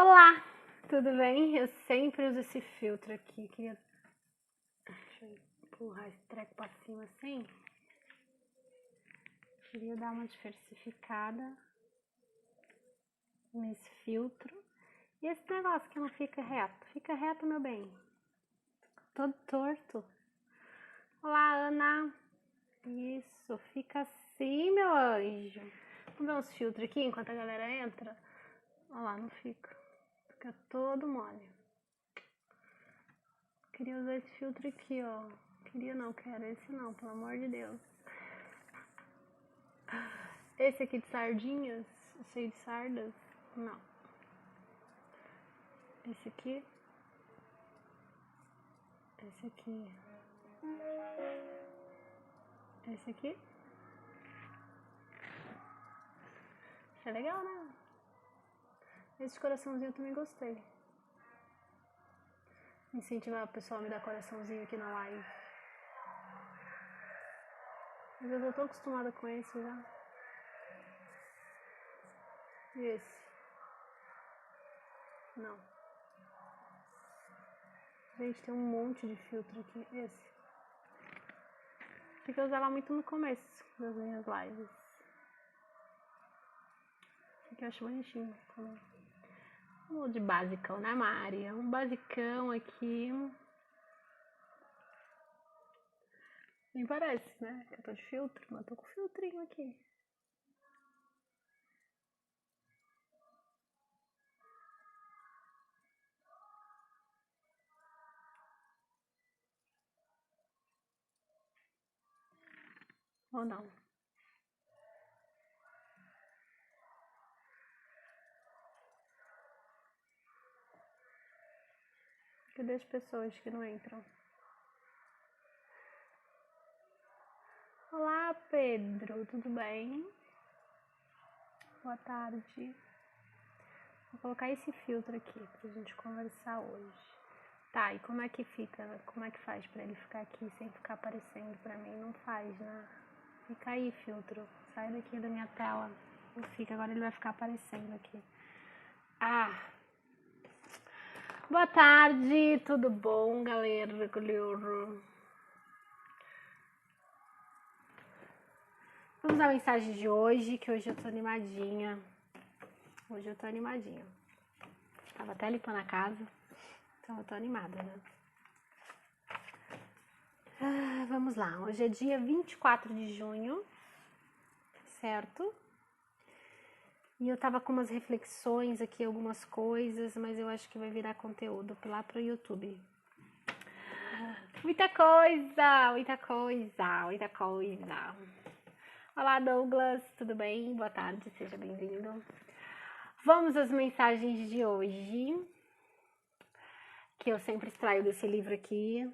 Olá, tudo bem? Eu sempre uso esse filtro aqui. Deixa eu empurrar esse treco pra cima assim. Queria dar uma diversificada nesse filtro. E esse negócio que não fica reto. Fica reto, meu bem. Todo torto. Olá, Ana. Isso, fica assim, meu anjo. Vamos ver uns filtros aqui enquanto a galera entra. Olha lá, não fica. Fica todo mole. Queria usar esse filtro aqui, ó. Queria não, quero esse não, pelo amor de Deus. Esse aqui de sardinhas, cheio de sardas, não. Esse aqui. Esse aqui. Esse aqui. Isso é legal, né? Esse coraçãozinho eu também gostei. Incentivar o pessoal a me dar coraçãozinho aqui na live. Mas eu já tô acostumada com esse já. E esse? Não. Gente, tem um monte de filtro aqui. Esse. Porque eu usava muito no começo das minhas lives. Esse aqui eu acho bonitinho. Vamos de basicão, né, Mari? Um basicão aqui. Nem parece, né? Que eu tô de filtro, mas eu tô com filtrinho aqui. Ou não? Cadê as pessoas que não entram? Olá, Pedro, tudo bem? Boa tarde. Vou colocar esse filtro aqui pra gente conversar hoje. Tá, e como é que fica? Como é que faz pra ele ficar aqui sem ficar aparecendo pra mim? Não faz, né? Fica aí, filtro. Sai daqui da minha tela. Não fica, agora ele vai ficar aparecendo aqui. Boa tarde, tudo bom, galera? Vamos à mensagem de hoje, que hoje eu tô animadinha. Tava até limpando a casa, então eu tô animada, né? Vamos lá, hoje é dia 24 de junho, certo? E eu tava com umas reflexões aqui, algumas coisas, mas eu acho que vai virar conteúdo lá pro YouTube. Muita coisa. Olá, Douglas, tudo bem? Boa tarde, seja bem-vindo. Vamos às mensagens de hoje, que eu sempre extraio desse livro aqui,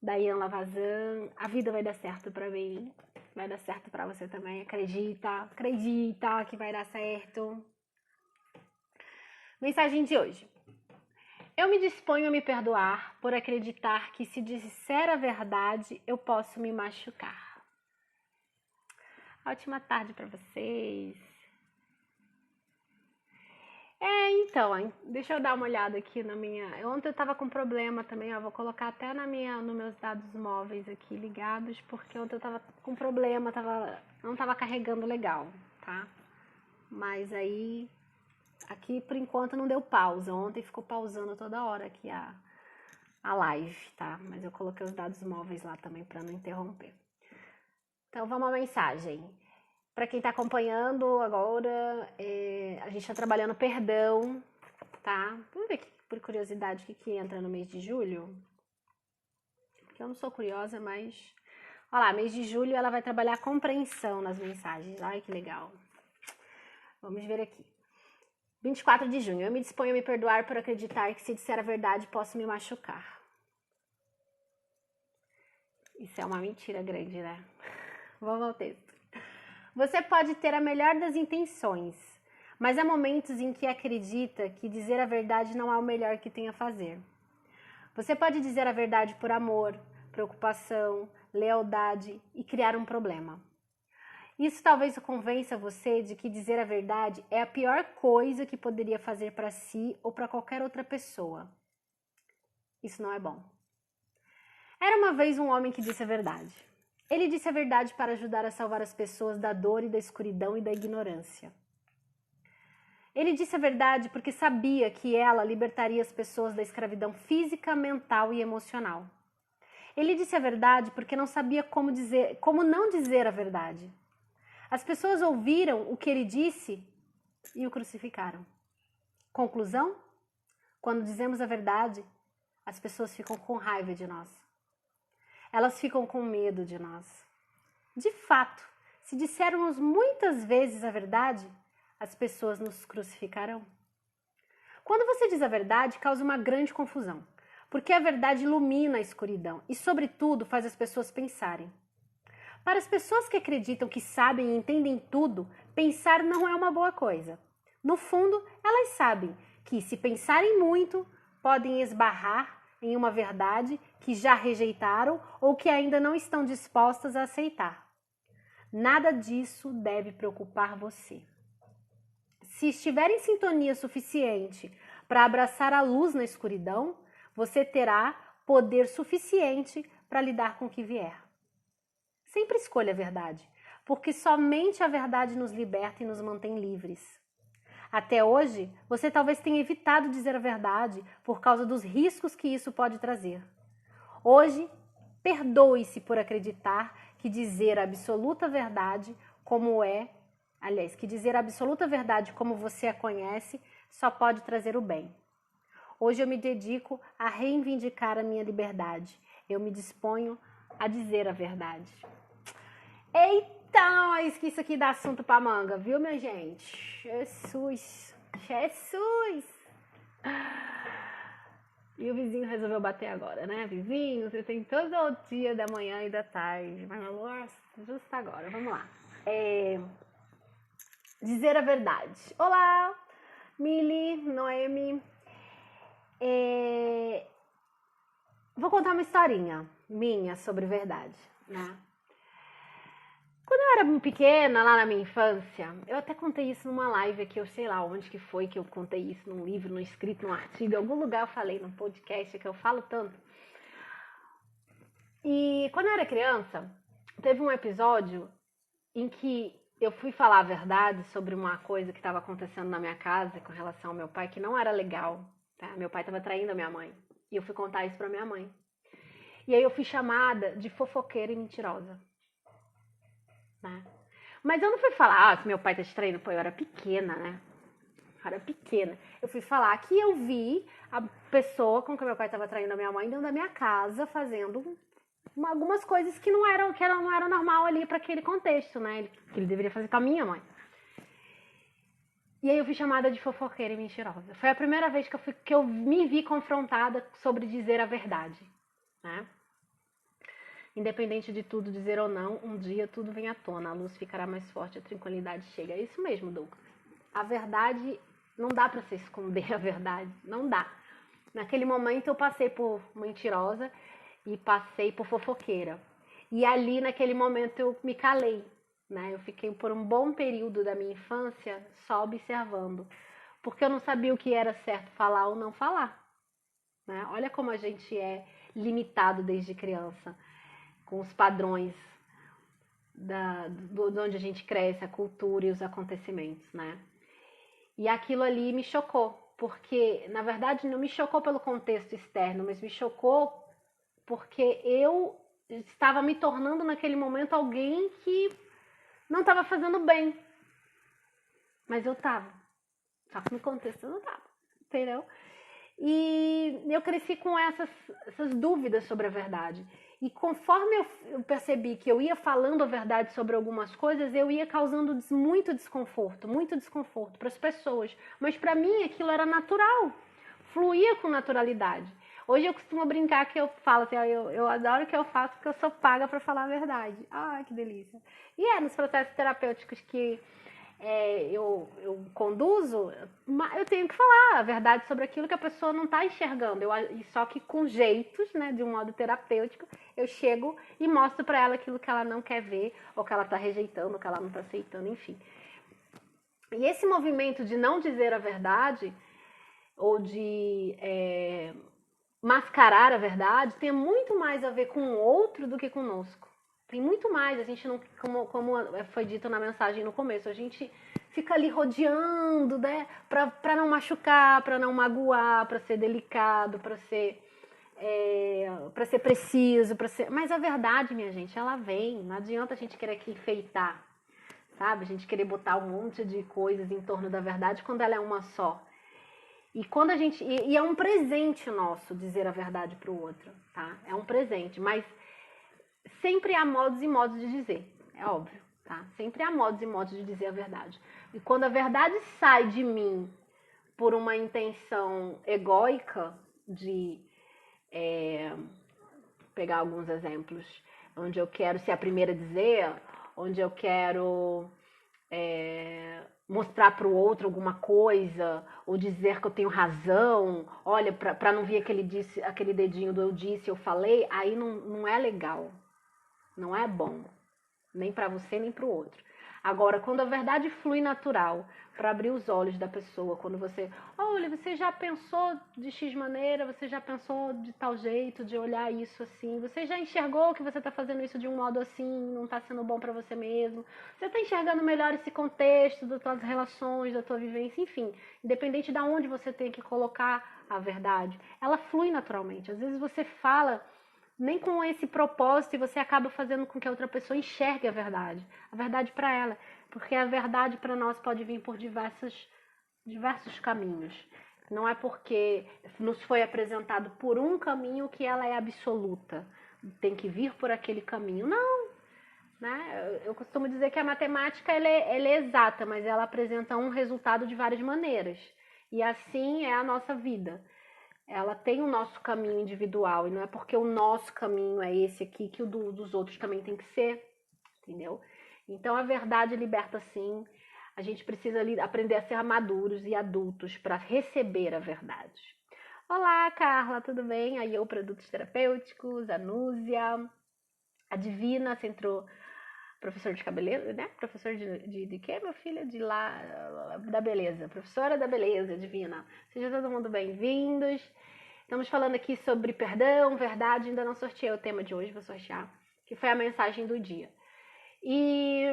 da Ian Lavazan. A vida vai dar certo pra mim, vai dar certo pra você também, acredita que vai dar certo. Mensagem de hoje. Eu me disponho a me perdoar por acreditar que se disser a verdade, eu posso me machucar. Ótima tarde pra vocês. Então, deixa eu dar uma olhada aqui na minha... Ontem eu tava com problema também, ó, vou colocar até nos meus dados móveis aqui ligados, porque ontem eu tava com problema, não tava carregando legal, tá? Mas aí, aqui por enquanto não deu pausa, ontem ficou pausando toda hora aqui a live, tá? Mas eu coloquei os dados móveis lá também pra não interromper. Então vamos à mensagem. Para quem está acompanhando agora, a gente está trabalhando perdão, tá? Vamos ver por curiosidade o que entra no mês de julho. Porque eu não sou curiosa, mas... Olha lá, mês de julho ela vai trabalhar compreensão nas mensagens. Ai, que legal. Vamos ver aqui. 24 de junho. Eu me disponho a me perdoar por acreditar que se disser a verdade posso me machucar. Isso é uma mentira grande, né? Vamos ao texto. Você pode ter a melhor das intenções, mas há momentos em que acredita que dizer a verdade não é o melhor que tem a fazer. Você pode dizer a verdade por amor, preocupação, lealdade e criar um problema. Isso talvez convença você de que dizer a verdade é a pior coisa que poderia fazer para si ou para qualquer outra pessoa. Isso não é bom. Era uma vez um homem que disse a verdade. Ele disse a verdade para ajudar a salvar as pessoas da dor e da escuridão e da ignorância. Ele disse a verdade porque sabia que ela libertaria as pessoas da escravidão física, mental e emocional. Ele disse a verdade porque não sabia como não dizer a verdade. As pessoas ouviram o que ele disse e o crucificaram. Conclusão? Quando dizemos a verdade, as pessoas ficam com raiva de nós. Elas ficam com medo de nós. De fato, se dissermos muitas vezes a verdade, as pessoas nos crucificarão. Quando você diz a verdade, causa uma grande confusão, porque a verdade ilumina a escuridão e, sobretudo, faz as pessoas pensarem. Para as pessoas que acreditam que sabem e entendem tudo, pensar não é uma boa coisa. No fundo, elas sabem que, se pensarem muito, podem esbarrar em uma verdade que já rejeitaram ou que ainda não estão dispostas a aceitar. Nada disso deve preocupar você. Se estiver em sintonia suficiente para abraçar a luz na escuridão, você terá poder suficiente para lidar com o que vier. Sempre escolha a verdade, porque somente a verdade nos liberta e nos mantém livres. Até hoje, você talvez tenha evitado dizer a verdade por causa dos riscos que isso pode trazer. Hoje, perdoe-se por acreditar que dizer a absoluta verdade que dizer a absoluta verdade como você a conhece só pode trazer o bem. Hoje eu me dedico a reivindicar a minha liberdade. Eu me disponho a dizer a verdade. Eita, mas que isso aqui dá assunto pra manga, viu, minha gente? Jesus! E o vizinho resolveu bater agora, né? Vizinho, você tem todo o dia da manhã e da tarde. Mas, nossa, justo agora. Vamos lá. Dizer a verdade. Olá, Mili, Noemi. Vou contar uma historinha minha sobre verdade, né? Quando eu era pequena, lá na minha infância, eu até contei isso numa live aqui, eu sei lá onde que foi que eu contei isso, num livro, num escrito, num artigo, em algum lugar eu falei, num podcast, que eu falo tanto. E quando eu era criança, teve um episódio em que eu fui falar a verdade sobre uma coisa que estava acontecendo na minha casa com relação ao meu pai, que não era legal, tá? Meu pai estava traindo a minha mãe, e eu fui contar isso pra minha mãe. E aí eu fui chamada de fofoqueira e mentirosa. Né? Mas eu não fui falar, se meu pai tá te traindo, pô, eu era pequena, né? Eu fui falar que eu vi a pessoa com que meu pai tava traindo a minha mãe dentro da minha casa, fazendo algumas coisas que não eram normal ali para aquele contexto, né? Que ele deveria fazer com a minha mãe. E aí eu fui chamada de fofoqueira e mentirosa. Foi a primeira vez que eu me vi confrontada sobre dizer a verdade, né? Independente de tudo dizer ou não, um dia tudo vem à tona, a luz ficará mais forte, a tranquilidade chega. É isso mesmo, Douglas. A verdade, não dá para se esconder a verdade, não dá. Naquele momento eu passei por mentirosa e passei por fofoqueira. E ali, naquele momento, eu me calei, né? Eu fiquei por um bom período da minha infância só observando, porque eu não sabia o que era certo falar ou não falar, né? Olha como a gente é limitado desde criança, com os padrões de onde a gente cresce, a cultura e os acontecimentos, né? E aquilo ali me chocou, porque, na verdade, não me chocou pelo contexto externo, mas me chocou porque eu estava me tornando, naquele momento, alguém que não estava fazendo bem. Mas eu estava. Só que no contexto eu não estava, entendeu? E eu cresci com essas dúvidas sobre a verdade. E conforme eu percebi que eu ia falando a verdade sobre algumas coisas, eu ia causando muito desconforto para as pessoas. Mas para mim aquilo era natural, fluía com naturalidade. Hoje eu costumo brincar que eu falo assim, eu adoro o que eu faço porque eu sou paga para falar a verdade. Ai, que delícia. E nos processos terapêuticos que eu conduzo, eu tenho que falar a verdade sobre aquilo que a pessoa não está enxergando. Só que com jeitos, né, de um modo terapêutico, eu chego e mostro para ela aquilo que ela não quer ver, ou que ela está rejeitando, ou que ela não está aceitando, enfim. E esse movimento de não dizer a verdade, ou de mascarar a verdade, tem muito mais a ver com o outro do que conosco. Tem muito mais, a gente não, como foi dito na mensagem no começo, a gente fica ali rodeando, né, para não machucar, para não magoar, para ser delicado, para ser preciso, mas a verdade, minha gente, ela vem. Não adianta a gente querer que enfeitar, sabe? A gente querer botar um monte de coisas em torno da verdade quando ela é uma só. E quando a gente é um presente nosso dizer a verdade para o outro, tá? É um presente, mas sempre há modos e modos de dizer, é óbvio, tá? Sempre há modos e modos de dizer a verdade. E quando a verdade sai de mim por uma intenção egóica de pegar alguns exemplos, onde eu quero ser a primeira a dizer, onde eu quero mostrar para o outro alguma coisa, ou dizer que eu tenho razão, olha, para não vir aquele dedinho do eu disse, eu falei, aí não é legal. Não é bom, nem para você, nem para o outro. Agora, quando a verdade flui natural, para abrir os olhos da pessoa, quando olha, você já pensou de X maneira, você já pensou de tal jeito, de olhar isso assim, você já enxergou que você está fazendo isso de um modo assim, não está sendo bom para você mesmo, você está enxergando melhor esse contexto das tuas relações, da tua vivência, enfim, independente de onde você tem que colocar a verdade, ela flui naturalmente. Às vezes você fala nem com esse propósito e você acaba fazendo com que a outra pessoa enxergue a verdade para ela, porque a verdade para nós pode vir por diversos caminhos. Não é porque nos foi apresentado por um caminho que ela é absoluta, tem que vir por aquele caminho, não, né? Eu costumo dizer que a matemática ela é exata, mas ela apresenta um resultado de várias maneiras, e assim é a nossa vida. Ela tem o nosso caminho individual, e não é porque o nosso caminho é esse aqui que o dos outros também tem que ser, entendeu? Então a verdade liberta sim. A gente precisa aprender a ser maduros e adultos para receber a verdade. Olá, Carla, tudo bem? Aí eu, Produtos Terapêuticos, a Núzia, a Divina, você entrou, professor de cabelo, né? Professor de quê, meu filho? De lá, da beleza. Professora da beleza, Divina. Sejam todo mundo bem-vindos. Estamos falando aqui sobre perdão, verdade. Ainda não sorteei o tema de hoje, vou sortear, que foi a mensagem do dia. E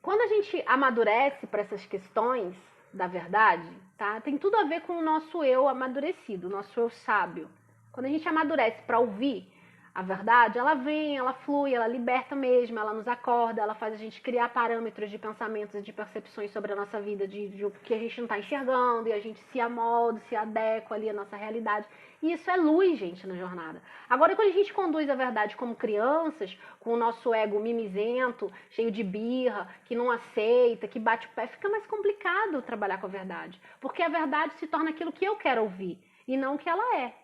quando a gente amadurece para essas questões da verdade, tá? Tem tudo a ver com o nosso eu amadurecido, o nosso eu sábio. Quando a gente amadurece para ouvir a verdade, ela vem, ela flui, ela liberta mesmo, ela nos acorda, ela faz a gente criar parâmetros de pensamentos e de percepções sobre a nossa vida, de o que a gente não está enxergando, e a gente se amolda, se adequa ali à nossa realidade. E isso é luz, gente, na jornada. Agora, quando a gente conduz a verdade como crianças, com o nosso ego mimizento, cheio de birra, que não aceita, que bate o pé, fica mais complicado trabalhar com a verdade. Porque a verdade se torna aquilo que eu quero ouvir, e não o que ela é.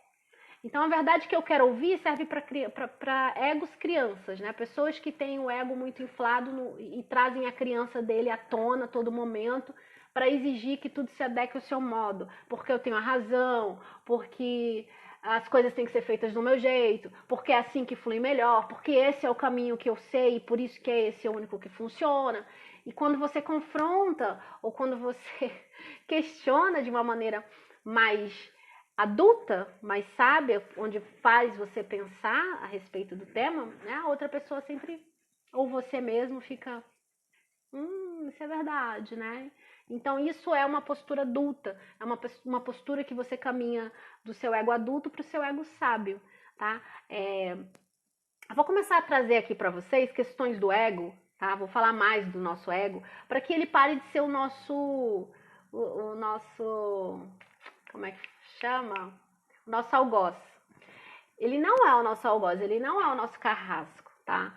Então, a verdade que eu quero ouvir serve para egos crianças, né? Pessoas que têm o ego muito inflado e trazem a criança dele à tona a todo momento para exigir que tudo se adeque ao seu modo. Porque eu tenho a razão, porque as coisas têm que ser feitas do meu jeito, porque é assim que flui melhor, porque esse é o caminho que eu sei e por isso que é esse o único que funciona. E quando você confronta ou quando você questiona de uma maneira mais adulta, mais sábia, onde faz você pensar a respeito do tema, né? A outra pessoa sempre, ou você mesmo, fica, isso é verdade, né? Então isso é uma postura adulta, é uma postura que você caminha do seu ego adulto para o seu ego sábio, tá? Eu vou começar a trazer aqui para vocês questões do ego, tá? Vou falar mais do nosso ego, para que ele pare de ser o nosso, como é que chama? O nosso algoz. Ele não é o nosso algoz, ele não é o nosso carrasco, tá?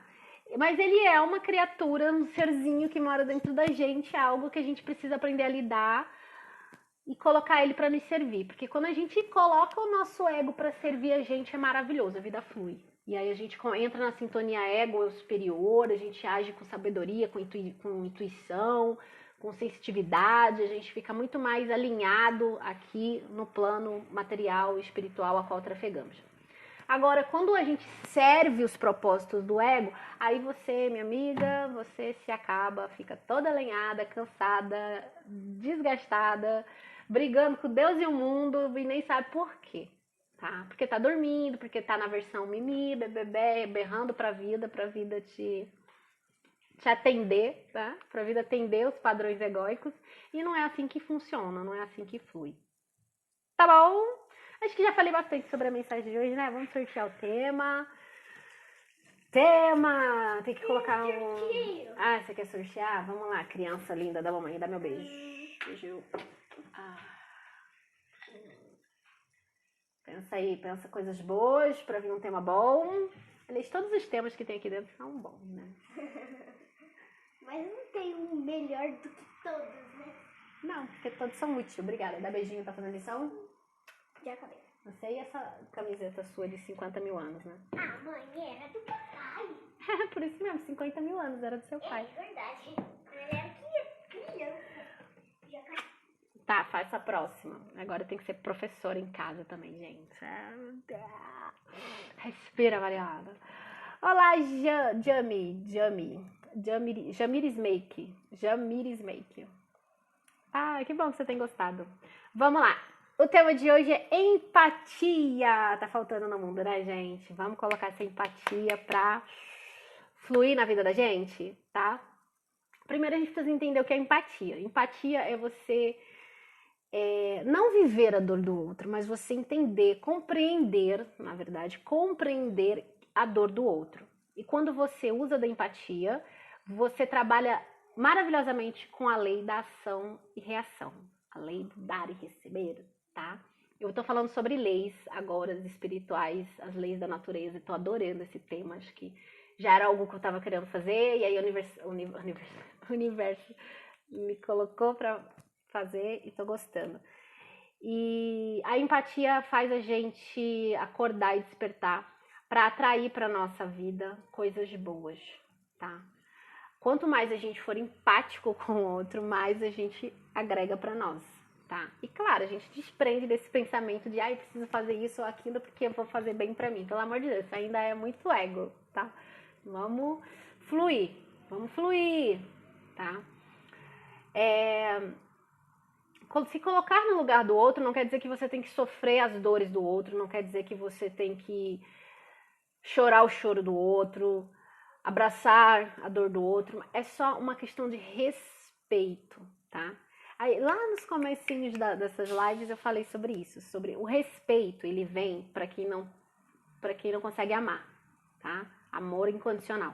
Mas ele é uma criatura, um serzinho que mora dentro da gente, é algo que a gente precisa aprender a lidar e colocar ele para nos servir. Porque quando a gente coloca o nosso ego para servir a gente, é maravilhoso, a vida flui. E aí a gente entra na sintonia ego superior, a gente age com sabedoria, com intuição, com sensitividade, a gente fica muito mais alinhado aqui no plano material e espiritual a qual trafegamos. Agora, quando a gente serve os propósitos do ego, aí você, minha amiga, você se acaba, fica toda alinhada, cansada, desgastada, brigando com Deus e o mundo e nem sabe por quê, tá? Porque tá dormindo, porque tá na versão mimi, bebê, berrando pra vida te atender, tá? Pra vida atender os padrões egóicos. E não é assim que funciona, não é assim que flui. Tá bom? Acho que já falei bastante sobre a mensagem de hoje, né? Vamos sortear o tema. Tem que colocar um... Ah, você quer sortear? Vamos lá, criança linda da mamãe, dá meu beijo. Beijo. Pensa aí, pensa coisas boas pra vir um tema bom. Aliás, todos os temas que tem aqui dentro são bons, né? Mas não tem um melhor do que todos, né? Não, porque todos são úteis. Obrigada. Dá beijinho, tá fazendo lição? Já acabei. Você e essa camiseta sua de 50 mil anos, né? Ah, mãe, era do papai. Por isso mesmo, 50 mil anos, era do seu pai. É verdade. Ele era criança. Já acabei. Tá, faz a próxima. Agora tem que ser professora em casa também, gente. Respira, Mariana. Olá, Jamires Make. Ah, que bom que você tem gostado. Vamos lá. O tema de hoje é empatia. Tá faltando no mundo, né, gente? Vamos colocar essa empatia pra fluir na vida da gente, tá? Primeiro a gente precisa entender o que é empatia. Empatia é você não viver a dor do outro, mas você entender, compreender a dor do outro. E quando você usa da empatia, você trabalha maravilhosamente com a lei da ação e reação. A lei do dar e receber, tá? Eu tô falando sobre leis agora, espirituais, as leis da natureza. Estou adorando esse tema, acho que já era algo que eu estava querendo fazer, e aí o universo me colocou para fazer e tô gostando. E a empatia faz a gente acordar e despertar para atrair para nossa vida coisas boas, tá? Quanto mais a gente for empático com o outro, mais a gente agrega para nós, tá? E claro, a gente desprende desse pensamento de preciso fazer isso ou aquilo porque eu vou fazer bem para mim. Pelo amor de Deus, isso ainda é muito ego, tá? Vamos fluir, tá? Se colocar no lugar do outro não quer dizer que você tem que sofrer as dores do outro, não quer dizer que você tem que chorar o choro do outro, abraçar a dor do outro. É só uma questão de respeito, tá? Aí, lá nos comecinhos dessas lives eu falei sobre isso, sobre o respeito. Ele vem para quem não consegue amar, tá? Amor incondicional.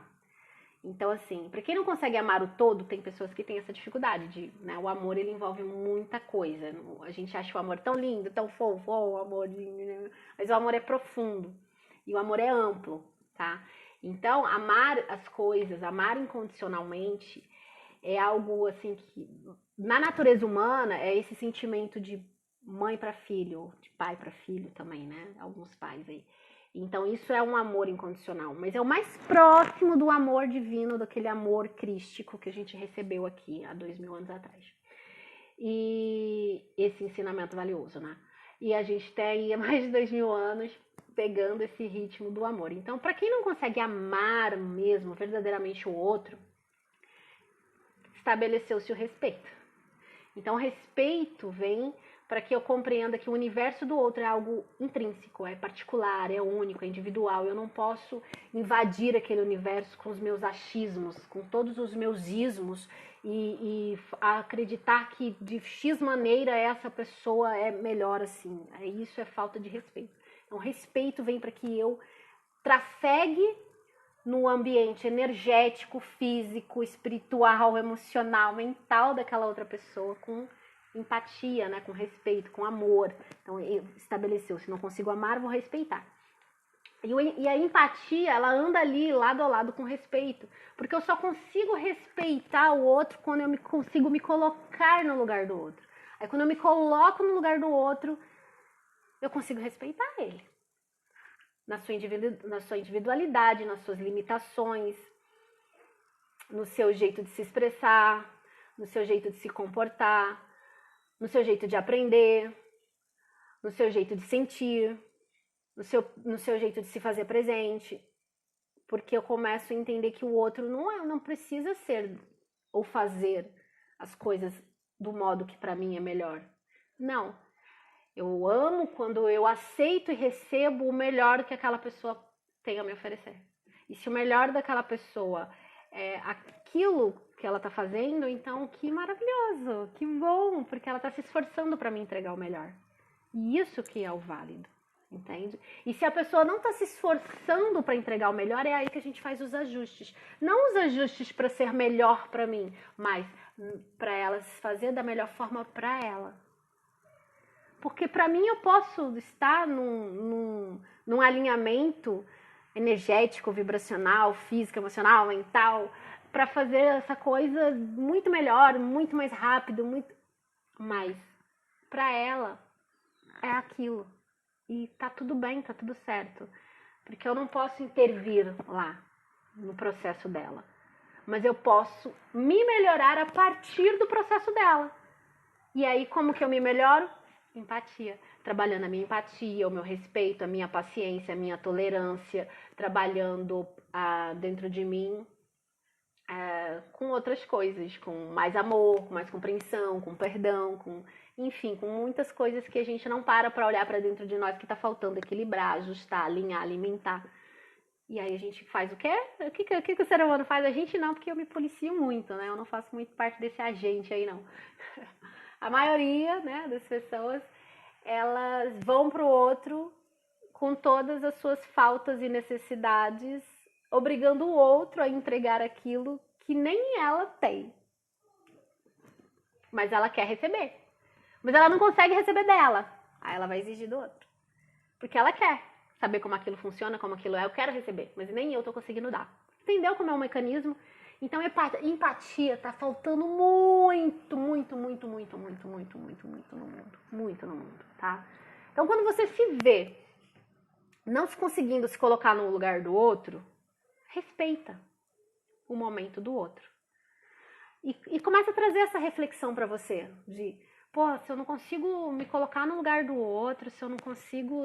Então, assim, para quem não consegue amar o todo, tem pessoas que têm essa dificuldade né? O amor, ele envolve muita coisa. A gente acha o amor tão lindo, tão fofo, o amor, mas o amor é profundo e o amor é amplo, tá? Então, amar as coisas, amar incondicionalmente é algo, assim, que na natureza humana é esse sentimento de mãe para filho, de pai para filho também, né? Alguns pais aí. Então, isso é um amor incondicional, mas é o mais próximo do amor divino, daquele amor crístico que a gente recebeu aqui há 2000 anos atrás. E esse ensinamento valioso, né? E a gente tem há mais de 2000 anos pegando esse ritmo do amor. Então, para quem não consegue amar mesmo, verdadeiramente o outro, estabeleceu-se o respeito. Então, o respeito vem para que eu compreenda que o universo do outro é algo intrínseco, é particular, é único, é individual. Eu não posso invadir aquele universo com os meus achismos, com todos os meus ismos e acreditar que de X maneira essa pessoa é melhor assim. Isso é falta de respeito. Então, respeito vem para que eu trafegue no ambiente energético, físico, espiritual, emocional, mental daquela outra pessoa com empatia, né, com respeito, com amor. Então, estabeleceu, se não consigo amar, vou respeitar. E a empatia, ela anda ali, lado a lado com respeito. Porque eu só consigo respeitar o outro quando eu consigo me colocar no lugar do outro. Aí, quando eu me coloco no lugar do outro, eu consigo respeitar ele. na sua individualidade, nas suas limitações, no seu jeito de se expressar, no seu jeito de se comportar, no seu jeito de aprender, no seu jeito de sentir, no seu jeito de se fazer presente. Porque eu começo a entender que o outro não precisa ser ou fazer as coisas do modo que para mim é melhor. Não. Eu amo quando eu aceito e recebo o melhor que aquela pessoa tem a me oferecer. E se o melhor daquela pessoa é aquilo que ela está fazendo, então que maravilhoso, que bom, porque ela está se esforçando para me entregar o melhor. E isso que é o válido, entende? E se a pessoa não está se esforçando para entregar o melhor, é aí que a gente faz os ajustes. Não os ajustes para ser melhor para mim, mas para ela se fazer da melhor forma para ela. Porque para mim eu posso estar num alinhamento energético, vibracional, físico, emocional, mental, para fazer essa coisa muito melhor, muito mais rápido, mas para ela é aquilo. E tá tudo bem, tá tudo certo. Porque eu não posso intervir lá no processo dela. Mas eu posso me melhorar a partir do processo dela. E aí como que eu me melhoro? Empatia, trabalhando a minha empatia, o meu respeito, a minha paciência, a minha tolerância, trabalhando dentro de mim com outras coisas, com mais amor, com mais compreensão, com perdão, enfim, com muitas coisas que a gente não para olhar para dentro de nós que está faltando equilibrar, ajustar, alinhar, alimentar. E aí a gente faz o quê? O que o ser humano faz? A gente não, porque eu me policio muito, né? Eu não faço muito parte desse agente aí, não. A maioria, né, das pessoas, elas vão pro outro com todas as suas faltas e necessidades, obrigando o outro a entregar aquilo que nem ela tem. Mas ela quer receber. Mas ela não consegue receber dela. Aí ela vai exigir do outro. Porque ela quer saber como aquilo funciona, como aquilo é. Eu quero receber, mas nem eu tô conseguindo dar. Entendeu como é o mecanismo? Então, empatia tá faltando muito no mundo. Muito no mundo, tá? Então, quando você se vê não se conseguindo se colocar no lugar do outro, respeita o momento do outro. E começa a trazer essa reflexão pra você, de, pô, se eu não consigo me colocar no lugar do outro, se eu não consigo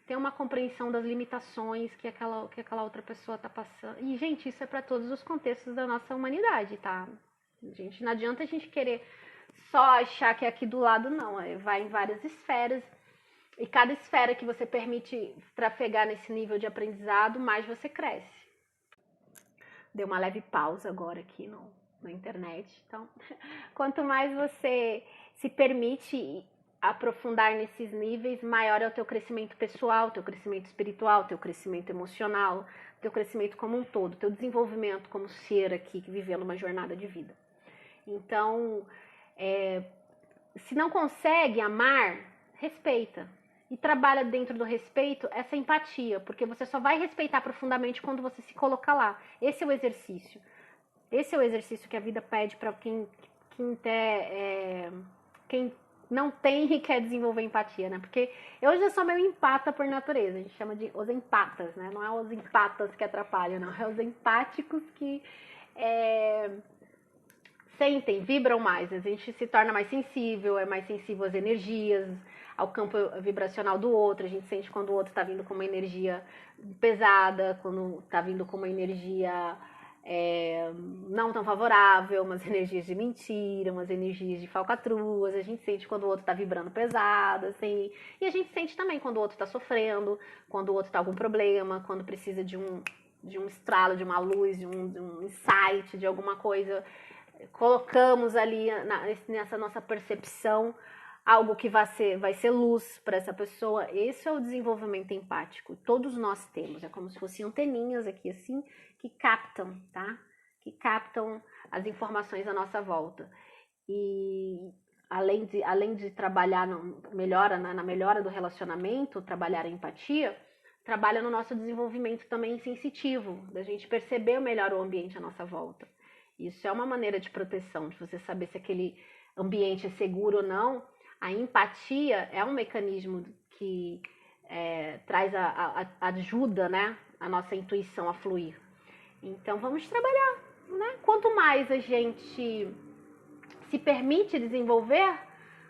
ter uma compreensão das limitações que aquela outra pessoa tá passando. E, gente, isso é para todos os contextos da nossa humanidade, tá? Gente, não adianta a gente querer só achar que é aqui do lado, não. Vai em várias esferas. E cada esfera que você permite trafegar nesse nível de aprendizado, mais você cresce. Deu uma leve pausa agora aqui na internet. Então, quanto mais você se permite aprofundar nesses níveis, maior é o teu crescimento pessoal, teu crescimento espiritual, teu crescimento emocional, teu crescimento como um todo, teu desenvolvimento como ser aqui, vivendo uma jornada de vida. Então, se não consegue amar, respeita. E trabalha dentro do respeito essa empatia, porque você só vai respeitar profundamente quando você se colocar lá. Esse é o exercício. Esse é o exercício que a vida pede para quem não tem e quer desenvolver empatia, né? Porque eu já sou meio empata por natureza. A gente chama de os empatas, né? Não é os empatas que atrapalham, não. É os empáticos que sentem, vibram mais. A gente se torna mais sensível, é mais sensível às energias, ao campo vibracional do outro. A gente sente quando o outro está vindo com uma energia pesada, quando está vindo com uma energia não tão favorável, umas energias de mentira, umas energias de falcatruas. A gente sente quando o outro está vibrando pesado, assim. E a gente sente também quando o outro está sofrendo, quando o outro está com algum problema, quando precisa de um estralo, de uma luz, de um insight, de alguma coisa. Colocamos ali nessa nossa percepção algo que vai ser luz para essa pessoa. Esse é o desenvolvimento empático. Todos nós temos. É como se fossem anteninhas aqui assim, que captam, tá? Que captam as informações à nossa volta. E além de trabalhar na melhora do relacionamento, trabalhar a empatia, trabalha no nosso desenvolvimento também sensitivo, da gente perceber melhor o ambiente à nossa volta. Isso é uma maneira de proteção, de você saber se aquele ambiente é seguro ou não. A empatia é um mecanismo que traz ajuda, né, a nossa intuição a fluir. Então vamos trabalhar, né? Quanto mais a gente se permite desenvolver,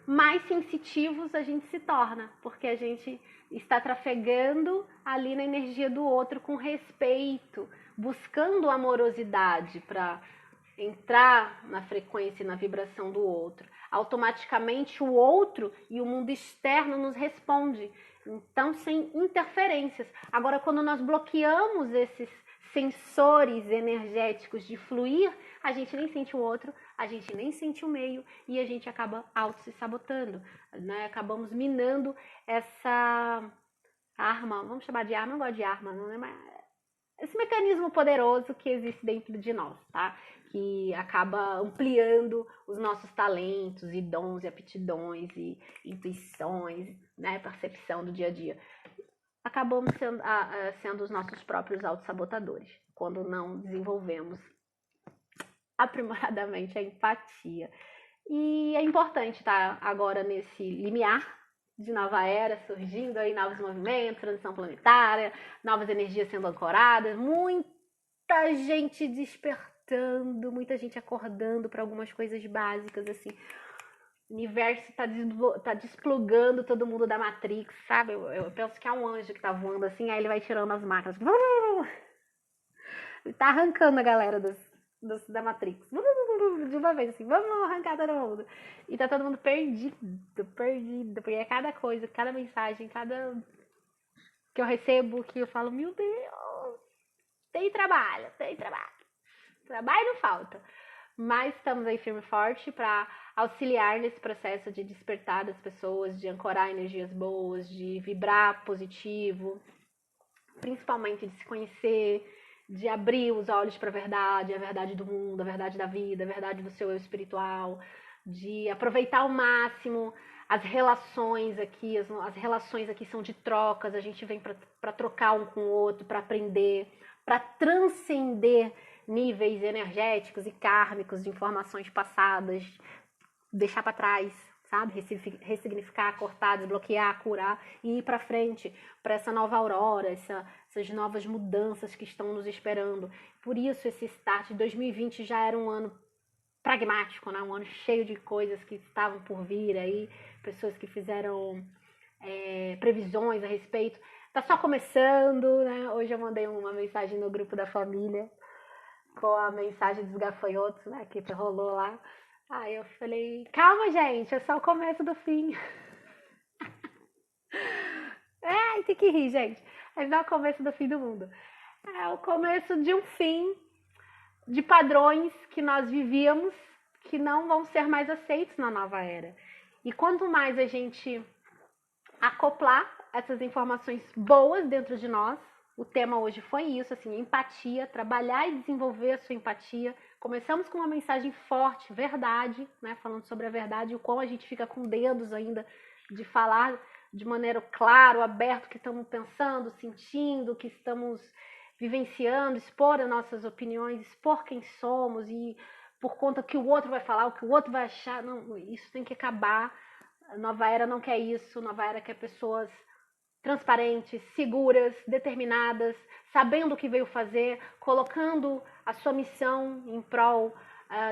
mais sensitivos a gente se torna, porque a gente está trafegando ali na energia do outro com respeito, buscando amorosidade para entrar na frequência e na vibração do outro. Automaticamente o outro e o mundo externo nos responde. Então, sem interferências. Agora, quando nós bloqueamos esses sensores energéticos de fluir, a gente nem sente o outro, a gente nem sente o meio e a gente acaba auto se sabotando, né? Acabamos minando essa arma, vamos chamar de arma, não gosto de arma, não é? Mas esse mecanismo poderoso que existe dentro de nós, tá? Que acaba ampliando os nossos talentos e dons e aptidões e intuições, né? Percepção do dia a dia. Acabamos sendo os nossos próprios autossabotadores, quando não desenvolvemos aprimoradamente a empatia. E é importante estar agora nesse limiar de nova era, surgindo aí novos movimentos, transição planetária, novas energias sendo ancoradas, muita gente despertando, muita gente acordando para algumas coisas básicas, assim. O universo tá desplugando todo mundo da Matrix, sabe? Eu penso que é um anjo que tá voando assim, aí ele vai tirando as máquinas. Ele tá arrancando a galera da Matrix. De uma vez, assim, vamos arrancar todo mundo. E tá todo mundo perdido. Porque é cada coisa, cada mensagem, cada que eu recebo, que eu falo, meu Deus, tem trabalho. Trabalho não falta. Mas estamos aí firme e forte para auxiliar nesse processo de despertar das pessoas, de ancorar energias boas, de vibrar positivo, principalmente de se conhecer, de abrir os olhos para a verdade do mundo, a verdade da vida, a verdade do seu eu espiritual, de aproveitar ao máximo as relações aqui. As relações aqui são de trocas, a gente vem para trocar um com o outro, para aprender, para transcender níveis energéticos e kármicos de informações passadas, deixar para trás, sabe? Ressignificar, cortar, desbloquear, curar e ir para frente, para essa nova aurora, essas novas mudanças que estão nos esperando. Por isso esse start de 2020 já era um ano pragmático, né? Um ano cheio de coisas que estavam por vir aí, pessoas que fizeram previsões a respeito. Tá só começando, né? Hoje eu mandei uma mensagem no grupo da família com a mensagem dos gafanhotos, né, que rolou lá. Aí eu falei, calma, gente, é só o começo do fim. Tem que rir, gente. É só o começo do fim do mundo. É o começo de um fim de padrões que nós vivíamos, que não vão ser mais aceitos na nova era. E quanto mais a gente acoplar essas informações boas dentro de nós, o tema hoje foi isso, assim, empatia, trabalhar e desenvolver a sua empatia. Começamos com uma mensagem forte, verdade, né, falando sobre a verdade e o quão a gente fica com dedos ainda de falar de maneira clara, aberta o que estamos pensando, sentindo, o que estamos vivenciando, expor as nossas opiniões, expor quem somos e por conta que o outro vai falar, o que o outro vai achar. Não, isso tem que acabar. A nova era não quer isso, a nova era quer pessoas transparentes, seguras, determinadas, sabendo o que veio fazer, colocando a sua missão em prol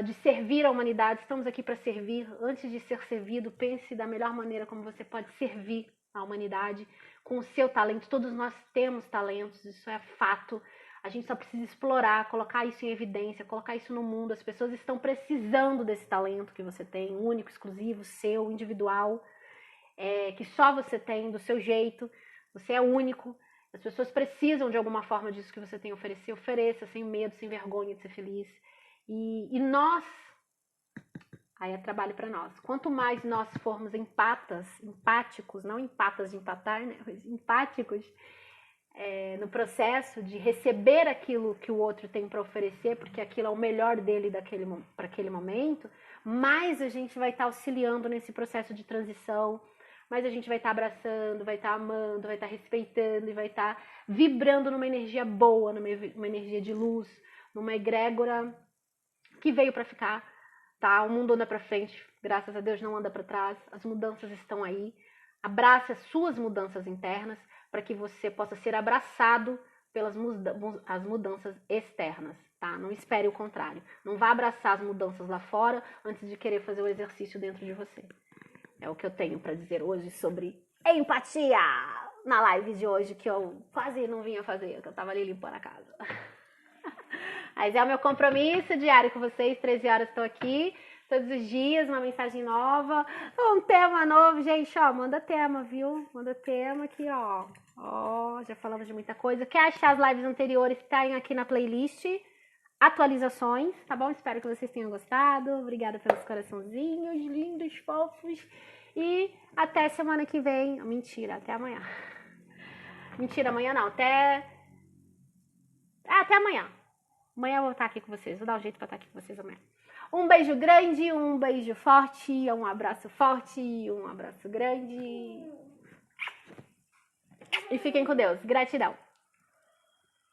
de servir a humanidade. Estamos aqui para servir. Antes de ser servido, pense da melhor maneira como você pode servir a humanidade com o seu talento. Todos nós temos talentos, isso é fato. A gente só precisa explorar, colocar isso em evidência, colocar isso no mundo. As pessoas estão precisando desse talento que você tem, único, exclusivo, seu, individual, que só você tem, do seu jeito. Você é único. As pessoas precisam de alguma forma disso que você tem a oferecer. Ofereça sem medo, sem vergonha de ser feliz. E nós, aí é trabalho para nós. Quanto mais nós formos empáticos, não empatas de empatar, né? Mas empáticos no processo de receber aquilo que o outro tem para oferecer, porque aquilo é o melhor dele para aquele momento, mais a gente vai estar auxiliando nesse processo de transição, mais a gente vai estar abraçando, vai estar amando, vai estar respeitando e vai estar vibrando numa energia boa, numa energia de luz, numa egrégora que veio para ficar, tá? O mundo anda para frente, graças a Deus não anda para trás, as mudanças estão aí, Abrace as suas mudanças internas para que você possa ser abraçado pelas as mudanças externas, tá? Não espere o contrário. Não vá abraçar as mudanças lá fora antes de querer fazer o exercício dentro de você. É o que eu tenho para dizer hoje sobre empatia na live de hoje, que eu quase não vinha fazer, que eu tava ali limpando a casa. Mas é o meu compromisso diário com vocês, 13 horas estou aqui, todos os dias, uma mensagem nova, um tema novo, gente, ó, manda tema, viu? Manda tema aqui, ó. Ó, já falamos de muita coisa. Quer achar as lives anteriores, tem aqui na playlist, atualizações, tá bom? Espero que vocês tenham gostado. Obrigada pelos coraçãozinhos, lindos, fofos. E até semana que vem. Mentira, até amanhã. Mentira, amanhã não, até amanhã. Amanhã eu vou estar aqui com vocês, vou dar um jeito pra estar aqui com vocês amanhã. Um beijo grande, um beijo forte, um abraço forte, um abraço grande. E fiquem com Deus. Gratidão.